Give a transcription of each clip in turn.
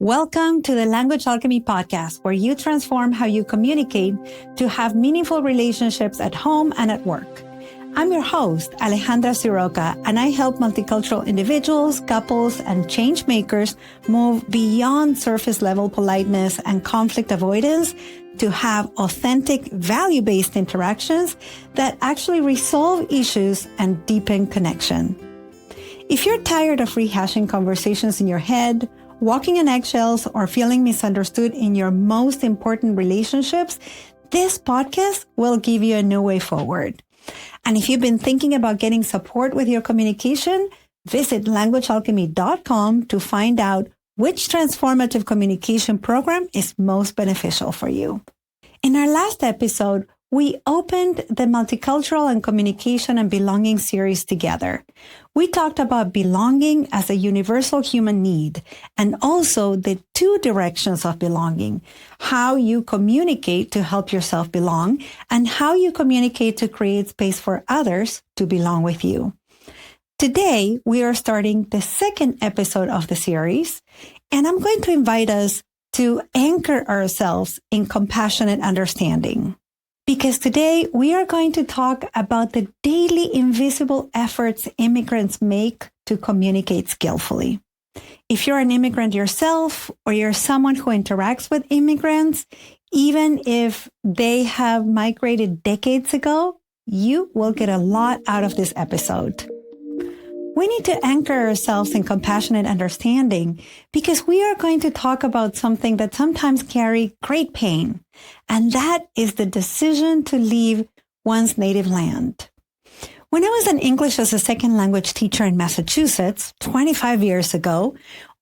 Welcome to the Language Alchemy podcast, where you transform how you communicate to have meaningful relationships at home and at work. I'm your host, Alejandra Siroca, and I help multicultural individuals, couples, and change makers move beyond surface level politeness and conflict avoidance to have authentic, value-based interactions that actually resolve issues and deepen connection. If you're tired of rehashing conversations in your head, walking on eggshells, or feeling misunderstood in your most important relationships, this podcast will give you a new way forward. And if you've been thinking about getting support with your communication, visit languagealchemy.com to find out which transformative communication program is most beneficial for you. In our last episode, we opened the Multicultural and Communication and Belonging series together. We talked about belonging as a universal human need and also the two directions of belonging, how you communicate to help yourself belong and how you communicate to create space for others to belong with you. Today, we are starting the second episode of the series, and I'm going to invite us to anchor ourselves in compassionate understanding. Because today we are going to talk about the daily invisible efforts immigrants make to communicate skillfully. If you're an immigrant yourself, or you're someone who interacts with immigrants, even if they have migrated decades ago, you will get a lot out of this episode. We need to anchor ourselves in compassionate understanding because we are going to talk about something that sometimes carries great pain, and that is the decision to leave one's native land. When I was an English as a second language teacher in Massachusetts 25 years ago,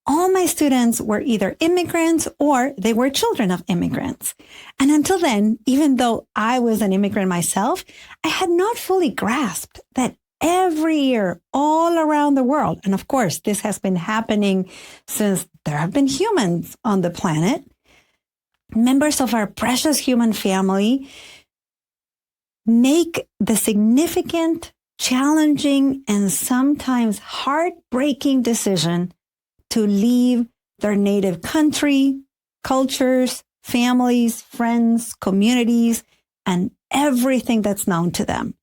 all my students were either immigrants or they were children of immigrants. And until then, even though I was an immigrant myself, I had not fully grasped that every year, all around the world, and of course, this has been happening since there have been humans on the planet, members of our precious human family make the significant, challenging, and sometimes heartbreaking decision to leave their native country, cultures, families, friends, communities, and everything that's known to them.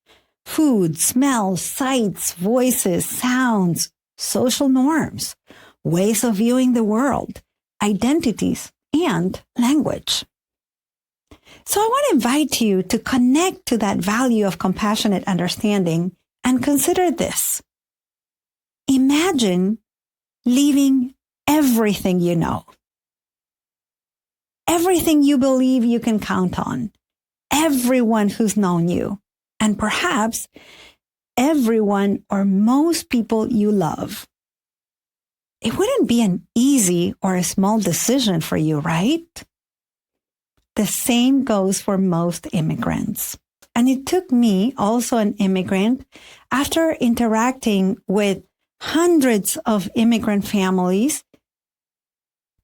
Food, smells, sights, voices, sounds, social norms, ways of viewing the world, identities, and language. So I want to invite you to connect to that value of compassionate understanding and consider this. Imagine leaving everything you know, everything you believe you can count on, everyone who's known you, and perhaps everyone or most people you love. It wouldn't be an easy or a small decision for you, right? The same goes for most immigrants. And it took me, also an immigrant, after interacting with hundreds of immigrant families,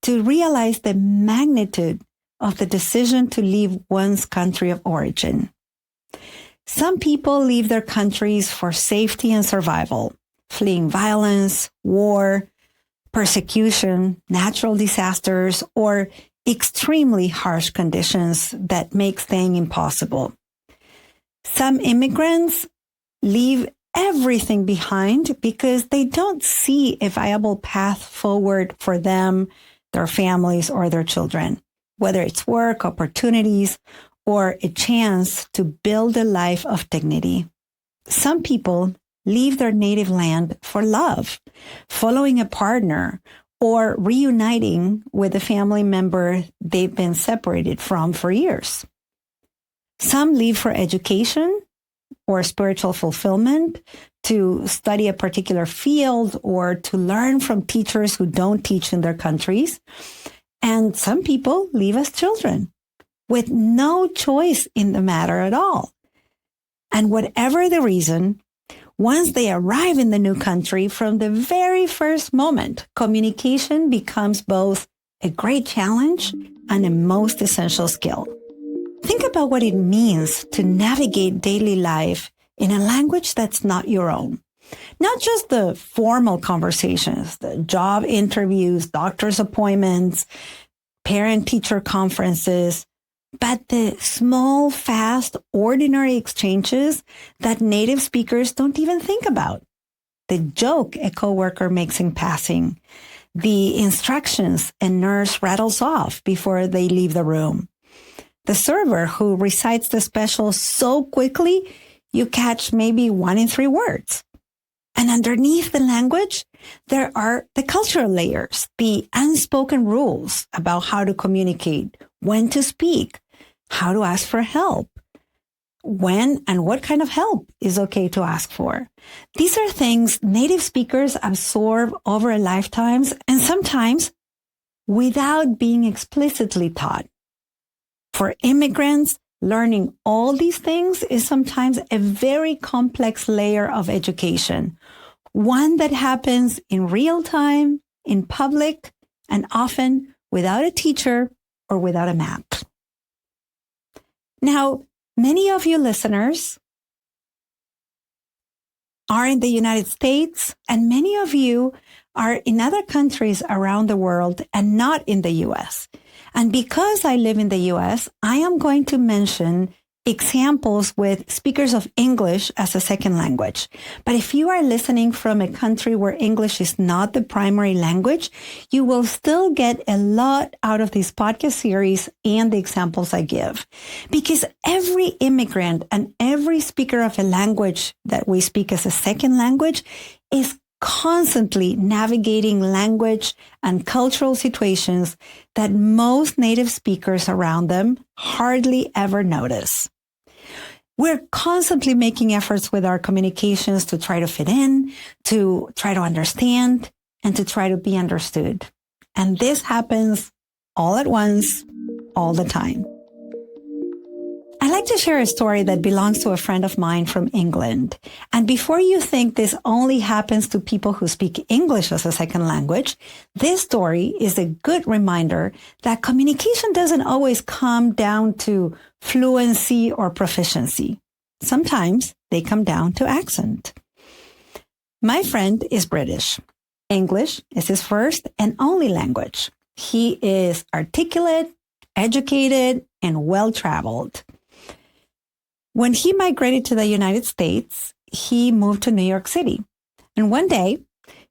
to realize the magnitude of the decision to leave one's country of origin. Some people leave their countries for safety and survival, fleeing violence, war, persecution, natural disasters, or extremely harsh conditions that make staying impossible. Some immigrants leave everything behind because they don't see a viable path forward for them, their families, or their children, whether it's work, opportunities, or a chance to build a life of dignity. Some people leave their native land for love, following a partner, or reuniting with a family member they've been separated from for years. Some leave for education or spiritual fulfillment, to study a particular field, or to learn from teachers who don't teach in their countries. And some people leave as children, with no choice in the matter at all. And whatever the reason, once they arrive in the new country, from the very first moment, communication becomes both a great challenge and a most essential skill. Think about what it means to navigate daily life in a language that's not your own. Not just the formal conversations, the job interviews, doctor's appointments, parent-teacher conferences, but the small, fast, ordinary exchanges that native speakers don't even think about. The joke a coworker makes in passing, the instructions a nurse rattles off before they leave the room, the server who recites the special so quickly you catch maybe 1 in 3 words. And underneath the language, there are the cultural layers, the unspoken rules about how to communicate, when to speak, how to ask for help, when and what kind of help is okay to ask for. These are things native speakers absorb over a lifetimes and sometimes without being explicitly taught. For immigrants, learning all these things is sometimes a very complex layer of education, one that happens in real time, in public, and often without a teacher or without a map. Now, many of you listeners are in the United States, and many of you are in other countries around the world and not in the US. And because I live in the US, I am going to mention examples with speakers of English as a second language. But if you are listening from a country where English is not the primary language, you will still get a lot out of this podcast series and the examples I give. Because every immigrant and every speaker of a language that we speak as a second language is constantly navigating language and cultural situations that most native speakers around them hardly ever notice. We're constantly making efforts with our communications to try to fit in, to try to understand, and to try to be understood. And this happens all at once, all the time. I like to share a story that belongs to a friend of mine from England. And before you think this only happens to people who speak English as a second language, this story is a good reminder that communication doesn't always come down to fluency or proficiency. Sometimes they come down to accent. My friend is British. English is his first and only language. He is articulate, educated, and well-traveled. When he migrated to the United States, he moved to New York City. And one day,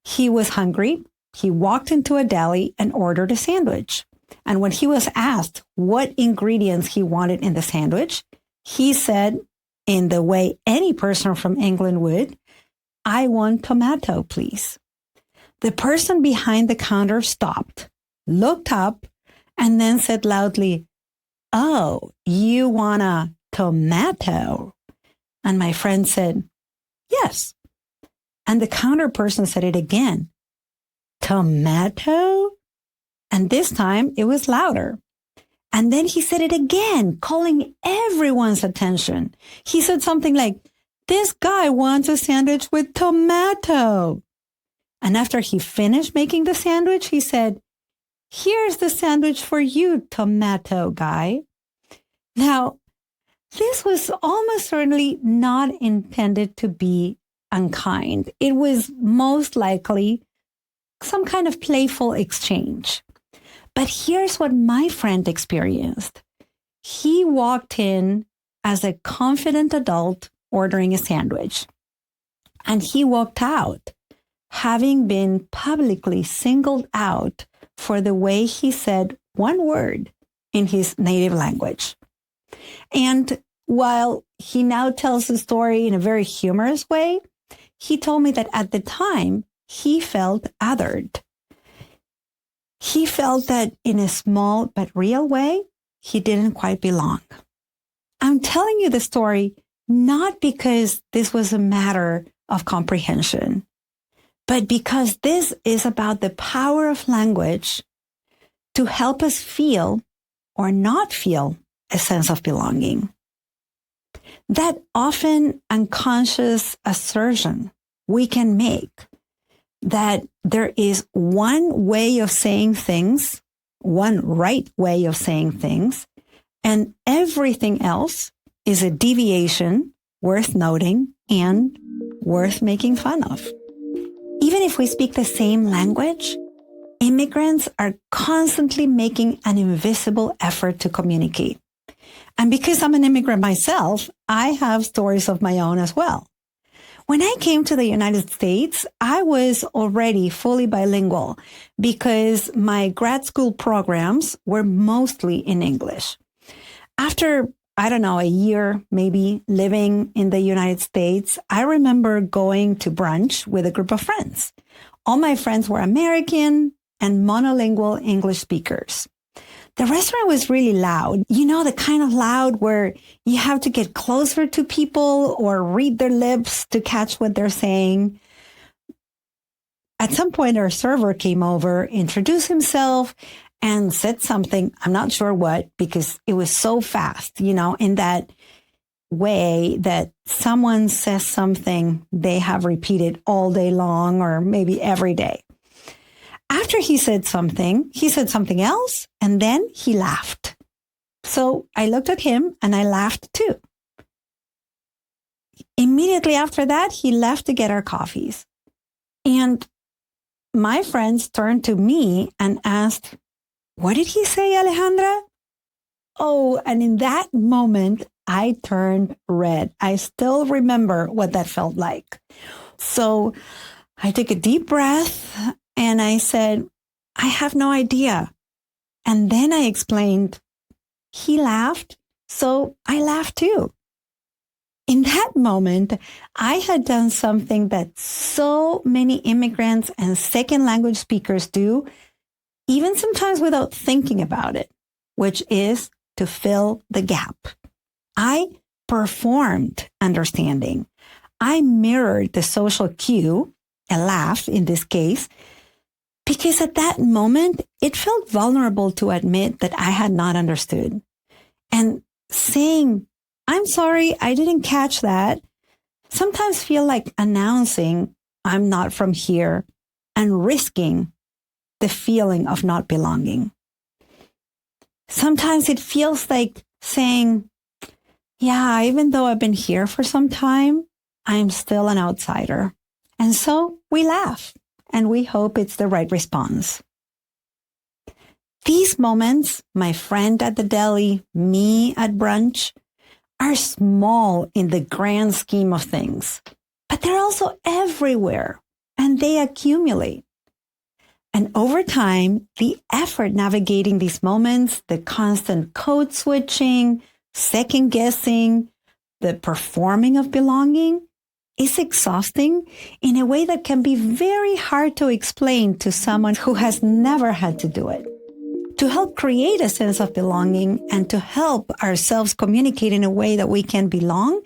he was hungry. He walked into a deli and ordered a sandwich. And when he was asked what ingredients he wanted in the sandwich, he said, in the way any person from England would, "I want tomato, please." The person behind the counter stopped, looked up, and then said loudly, "Oh, you want a tomato?" And my friend said, "Yes." And the counter person said it again, "Tomato?" And this time it was louder. And then he said it again, calling everyone's attention. He said something like, "This guy wants a sandwich with tomato." And after he finished making the sandwich, he said, "Here's the sandwich for you, tomato guy." Now, this was almost certainly not intended to be unkind. It was most likely some kind of playful exchange. But here's what my friend experienced. He walked in as a confident adult ordering a sandwich. And he walked out having been publicly singled out for the way he said one word in his native language. And while he now tells the story in a very humorous way, he told me that at the time, he felt othered. He felt that in a small but real way, he didn't quite belong. I'm telling you the story not because this was a matter of comprehension, but because this is about the power of language to help us feel or not feel a sense of belonging. That often unconscious assertion we can make that there is one way of saying things, one right way of saying things, and everything else is a deviation worth noting and worth making fun of. Even if we speak the same language, immigrants are constantly making an invisible effort to communicate. And because I'm an immigrant myself, I have stories of my own as well. When I came to the United States, I was already fully bilingual because my grad school programs were mostly in English. After, a year maybe living in the United States, I remember going to brunch with a group of friends. All my friends were American and monolingual English speakers. The restaurant was really loud. The kind of loud where you have to get closer to people or read their lips to catch what they're saying. At some point, our server came over, introduced himself, and said something. I'm not sure what, because it was so fast, in that way that someone says something they have repeated all day long or maybe every day. After he said something else, and then he laughed. So I looked at him and I laughed too. Immediately after that, he left to get our coffees. And my friends turned to me and asked, "What did he say, Alejandra?" Oh, and in that moment, I turned red. I still remember what that felt like. So I took a deep breath and I said, "I have no idea." And then I explained, he laughed, so I laughed too. In that moment, I had done something that so many immigrants and second language speakers do, even sometimes without thinking about it, which is to fill the gap. I performed understanding. I mirrored the social cue, a laugh in this case, because at that moment, it felt vulnerable to admit that I had not understood. And saying, "I'm sorry, I didn't catch that," sometimes feel like announcing I'm not from here and risking the feeling of not belonging. Sometimes it feels like saying, "Yeah, even though I've been here for some time, I'm still an outsider." And so we laugh and we hope it's the right response. These moments, my friend at the deli, me at brunch, are small in the grand scheme of things, but they're also everywhere and they accumulate. And over time, the effort navigating these moments, the constant code switching, second guessing, the performing of belonging is exhausting in a way that can be very hard to explain to someone who has never had to do it. To help create a sense of belonging and to help ourselves communicate in a way that we can belong,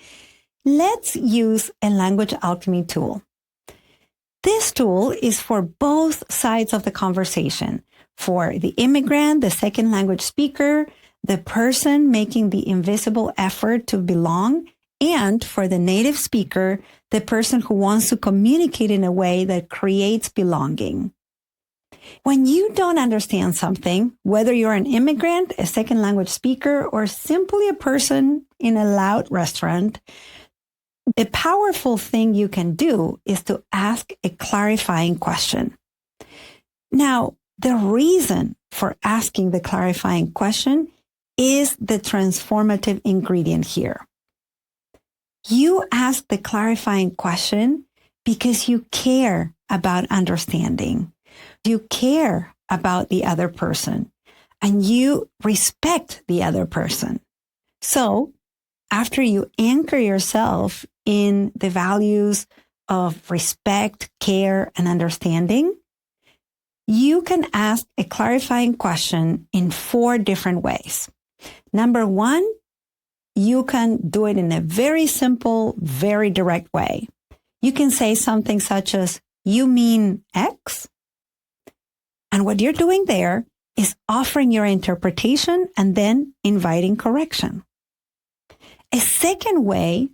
let's use a language alchemy tool. This tool is for both sides of the conversation, for the immigrant, the second language speaker, the person making the invisible effort to belong, and for the native speaker, the person who wants to communicate in a way that creates belonging. When you don't understand something, whether you're an immigrant, a second language speaker, or simply a person in a loud restaurant, the powerful thing you can do is to ask a clarifying question. Now, the reason for asking the clarifying question is the transformative ingredient here. You ask the clarifying question because you care about understanding. You care about the other person and you respect the other person. So after you anchor yourself in the values of respect, care, and understanding, you can ask a clarifying question in 4 different ways. Number 1, you can do it in a very simple, very direct way. You can say something such as, "You mean X?" And what you're doing there is offering your interpretation and then inviting correction. A second way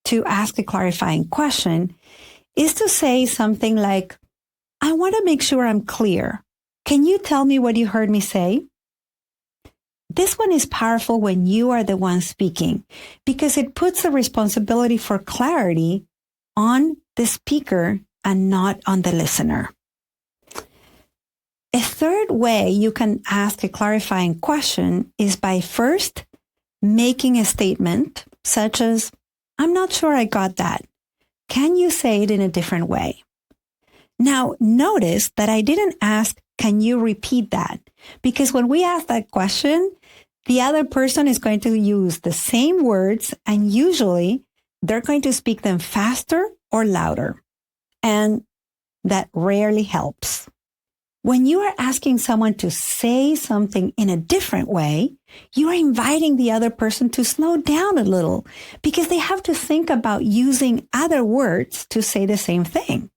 to ask a clarifying question is to say something like, "I want to make sure I'm clear. Can you tell me what you heard me say?" This one is powerful when you are the one speaking because it puts the responsibility for clarity on the speaker and not on the listener. A third way you can ask a clarifying question is by first making a statement such as, "I'm not sure I got that. Can you say it in a different way?" Now, notice that I didn't ask, "Can you repeat that?" Because when we ask that question, the other person is going to use the same words, and usually they're going to speak them faster or louder. And that rarely helps. When you are asking someone to say something in a different way, you are inviting the other person to slow down a little because they have to think about using other words to say the same thing.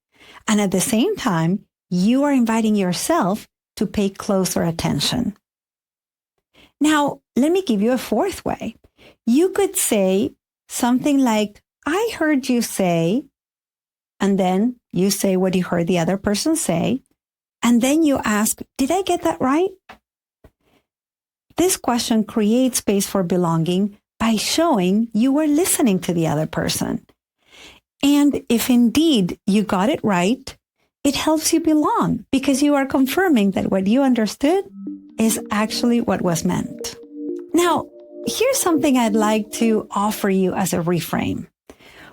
And at the same time, you are inviting yourself to pay closer attention. Now, let me give you a fourth way. You could say something like, "I heard you say," and then you say what you heard the other person say. And then you ask, "Did I get that right?" This question creates space for belonging by showing you were listening to the other person. And if indeed you got it right, it helps you belong because you are confirming that what you understood is actually what was meant. Now, here's something I'd like to offer you as a reframe.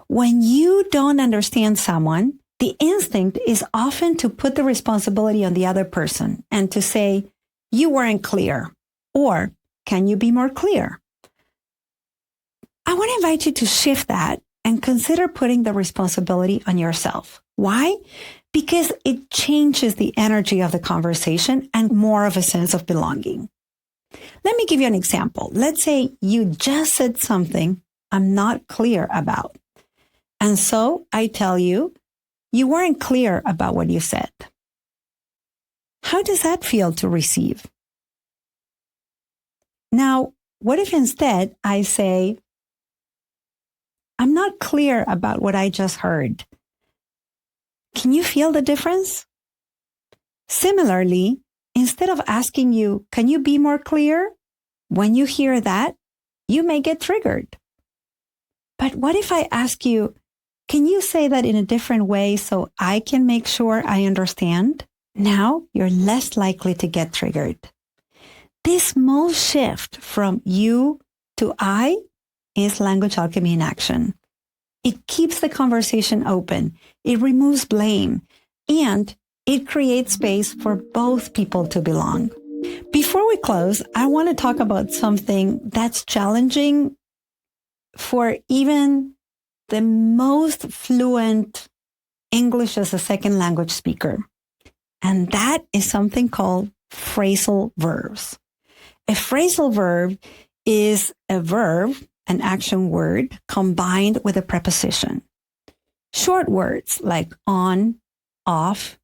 When you don't understand someone, the instinct is often to put the responsibility on the other person and to say, "You weren't clear," or "Can you be more clear?" I want to invite you to shift that and consider putting the responsibility on yourself. Why? Because it changes the energy of the conversation and more of a sense of belonging. Let me give you an example. Let's say you just said something I'm not clear about. And so I tell you, "You weren't clear about what you said." How does that feel to receive? Now, what if instead I say, "I'm not clear about what I just heard." Can you feel the difference? Similarly, instead of asking you, "Can you be more clear?" when you hear that, you may get triggered. But what if I ask you, "Can you say that in a different way so I can make sure I understand?" Now you're less likely to get triggered. This small shift from you to I is language alchemy in action. It keeps the conversation open, it removes blame, and it creates space for both people to belong. Before we close, I want to talk about something that's challenging for even the most fluent English as a second language speaker. And that is something called phrasal verbs. A phrasal verb is a verb, an action word, combined with a preposition. Short words like on, off,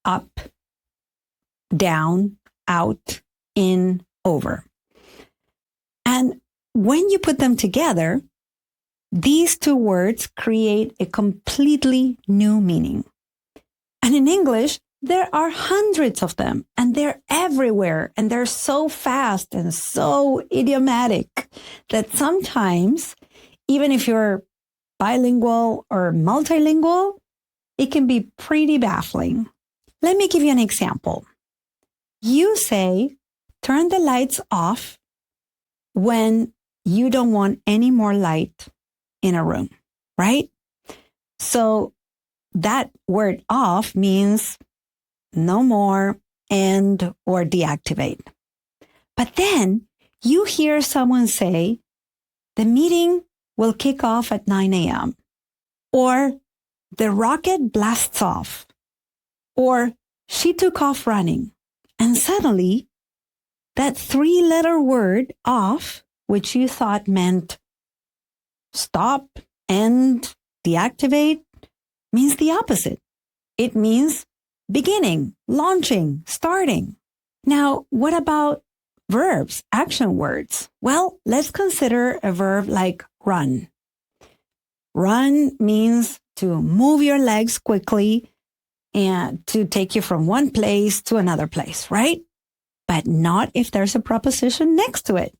up, down, out, in, over. And when you put them together, these two words create a completely new meaning. And in English, there are hundreds of them, and they're everywhere, and they're so fast and so idiomatic that sometimes, even if you're bilingual or multilingual, it can be pretty baffling. Let me give you an example. You say, "Turn the lights off," when you don't want any more light in a room, right? So that word "off" means no more, end, or deactivate. But then you hear someone say, "The meeting will kick off at 9 a.m. or "The rocket blasts off," or "She took off running." And suddenly, that three-letter word "off," which you thought meant stop, end, deactivate, means the opposite. It means beginning, launching, starting. Now, what about verbs, action words? Well, let's consider a verb like run. Run means to move your legs quickly and to take you from one place to another place, right? But not if there's a preposition next to it.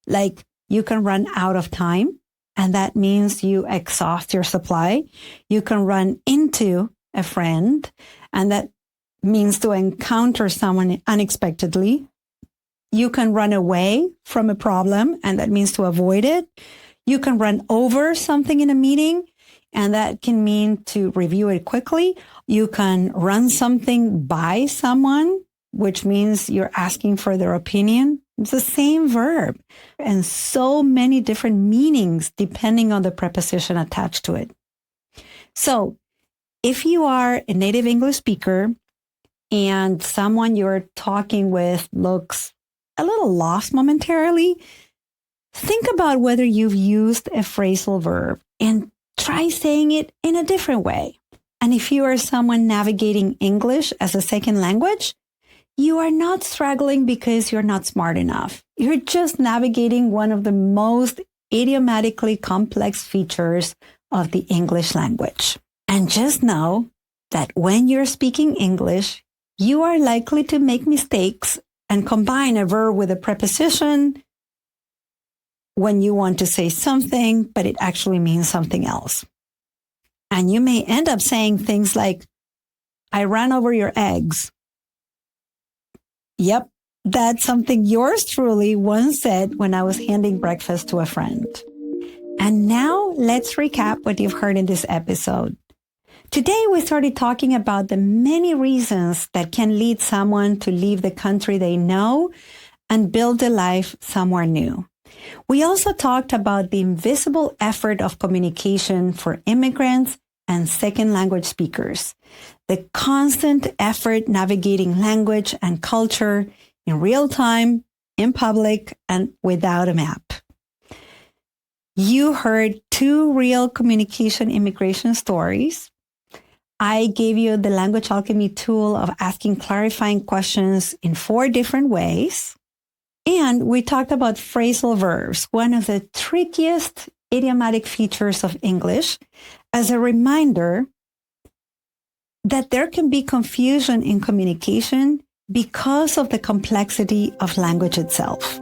Like you can run out of time and that means you exhaust your supply. You can run into a friend, and that means to encounter someone unexpectedly. You can run away from a problem, and that means to avoid it. You can run over something in a meeting, and that can mean to review it quickly. You can run something by someone, which means you're asking for their opinion. It's the same verb, and so many different meanings depending on the preposition attached to it. So if you are a native English speaker and someone you're talking with looks a little lost momentarily, think about whether you've used a phrasal verb and try saying it in a different way. And if you are someone navigating English as a second language, you are not struggling because you're not smart enough. You're just navigating one of the most idiomatically complex features of the English language. And just know that when you're speaking English, you are likely to make mistakes and combine a verb with a preposition when you want to say something, but it actually means something else. And you may end up saying things like, I ran over your eggs. Yep, that's something yours truly once said when I was handing breakfast to a friend. And now let's recap what you've heard in this episode. Today, we started talking about the many reasons that can lead someone to leave the country they know and build a life somewhere new. We also talked about the invisible effort of communication for immigrants and second language speakers, the constant effort navigating language and culture in real time, in public, and without a map. You heard 2 real communication immigration stories. I gave you the Language Alchemy tool of asking clarifying questions in 4 different ways. And we talked about phrasal verbs, one of the trickiest idiomatic features of English, as a reminder that there can be confusion in communication because of the complexity of language itself.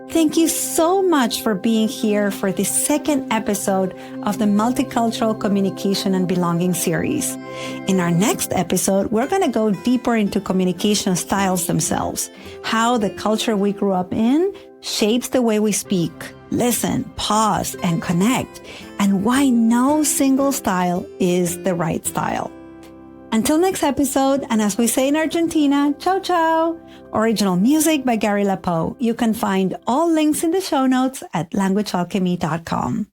Thank you so much for being here for the second episode of the Multicultural Communication and Belonging series. In our next episode, we're going to go deeper into communication styles themselves, how the culture we grew up in shapes the way we speak, listen, pause, and connect, and why no single style is the right style. Until next episode, and as we say in Argentina, ciao ciao! Original music by Gary Lapo. You can find all links in the show notes at languagealchemy.com.